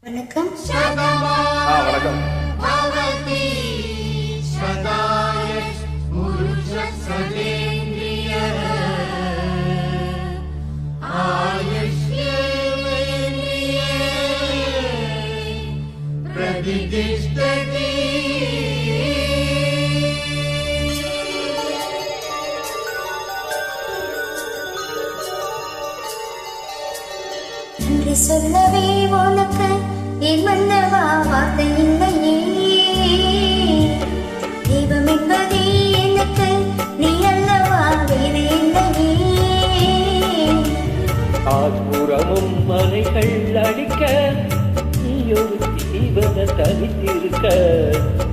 வணக்கம். வணக்கம். நன்றி சொல்லவே உனக்கு என் மன்னவா வார்த்தை இல்லையே. தெய்வம் என்பதே எனக்கு நீ அல்லவா வேறு இல்லையே. காற்புறமும் மலைகள் அடிக்க நீயொரு தீவன தனித்திருக்க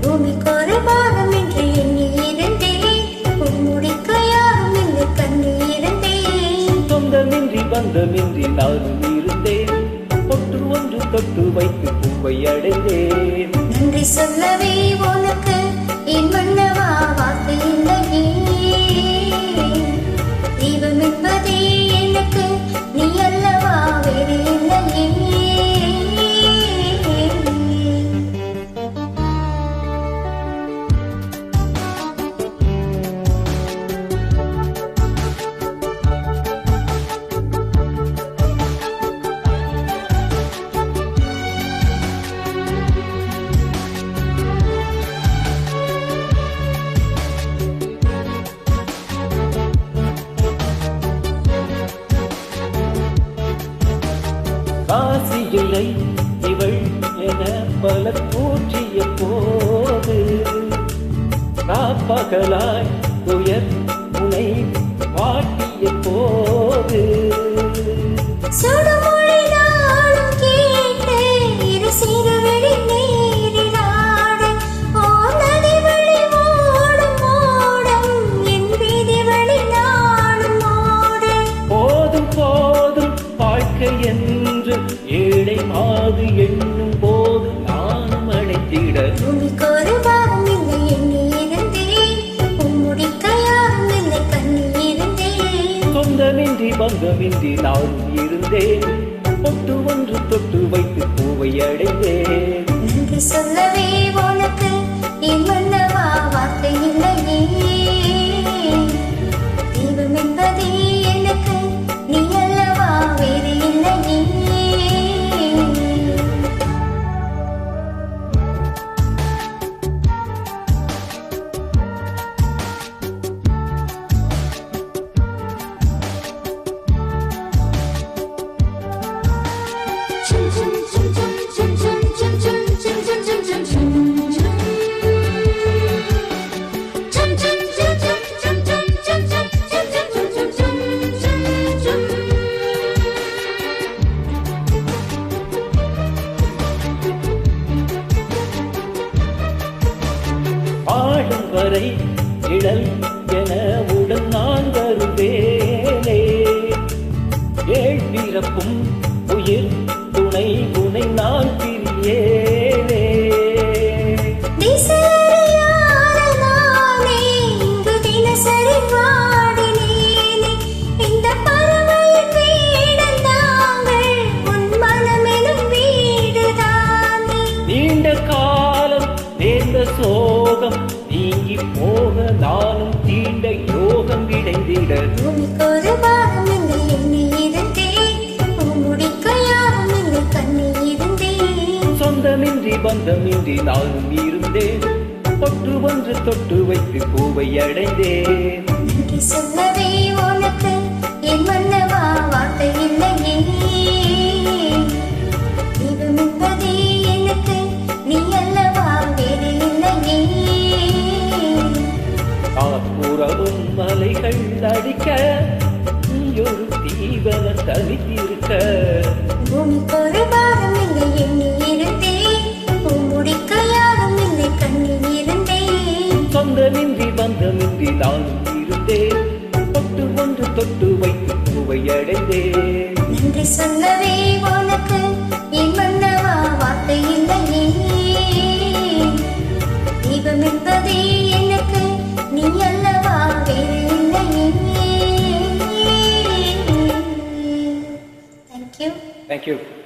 பூமிக்கு ஒரு பாகம் என்று எண்ணி இருந்தேன். முடிக்க யாரும் இல்லை கண்ணி இருந்தேன். சொந்தமின்றி பந்தமின்றி நானும் இருந்தேன். பொட்டு ஒன்று தொட்டு வைத்து பூவை அடைந்தேன். நன்றி சொல்லவே உனக்கு என் மன்னவா வார்த்தை இல்லையே. தெய்வம் என்பதே எனக்கு நீ அல்லவா வேறு இல்லையே. காசி இல்லை இவள் என பல கூற்றிய போது காப்பகலாய் உயர் உனை வாட்டிய போது சுடுமொழி நாளும் கேட்டு இரு சிறுவெளி நீரில் ஆட ஓர் நதி வழி ஓடும் ஓடம் என் வீதி வழி நாடும் ஓட. போதும் போதும் வாழ்க்கை என்று ஏழை மாது எண்ணும் போது நானும் அழைத்திட பூமிக்கு ஒரு பாகம் இல்லை எண்ணி இருந்தேன். முடிக்க யாரும் இல்லை கண்ணி இருந்தேன். சொந்தமின்றி பந்தமின்றி நானும் இருந்தேன். பொட்டு ஒன்று தொட்டு வைத்து பூவை அடைந்தேன். நன்றி சொல்லவே உனக்கு என் மன்னவா வார்த்தை இல்லையே. தெய்வம் என்பதே எனக்கு நீ அல்லவா வேறு இல்லையே. ஆடும் வரை இழல் என உடன் நான் வருவேனே. ஏழ் பிறப்பும் உயிர் துணை உனை நான் பிரியேனே. திசையறியாத நானே இங்கு தினசரி வாடினேனே. இந்த பறவையின் வீடு தாங்கள் உன் மனமெனும் வீடுதானே. நீண்ட காலம் நேர்ந்த சோகம் நீங்கி போக நானும் தீண்ட யோகம் கிடைந்திட பூமிக்கு ஒரு பாகம் இல்லை எண்ணி இருந்தேன். முடிக்க யாரும் இல்லை கண்ணி இருந்தேன். சொந்தமின்றி பந்தமின்றி நானும் இருந்தேன். பொட்டு ஒன்று தொட்டு வைத்து பூவை அடைந்தேன். நன்றி சொல்லவே உனக்கு என் மன்னவா வார்த்தை இல்லையே. தெய்வம் என்பதே எனக்கு நீ அல்லவா வேறு இல்லையே. காற்புறவும் மலைகள் அடிக்க நீயொரு தீவன தனித்திருக்க பூமிக்கு ஒரு பாகம் இல்லை எண்ணி இருந்தேன். முடிக்க யாரும் இல்லை கண்ணி இருந்தேன். சொந்தமின்றி பந்தமின்றி நானும் இருந்தேன். பொட்டு ஒன்று தொட்டு வைத்து பூவை அடைந்தேன். நன்றி சொல்லவே உனக்கு என் மன்னவா வார்த்தை இல்லையே. தெய்வம் என்பதே எனக்கு நீ அல்லவா வேறு இல்லையே. Thank you.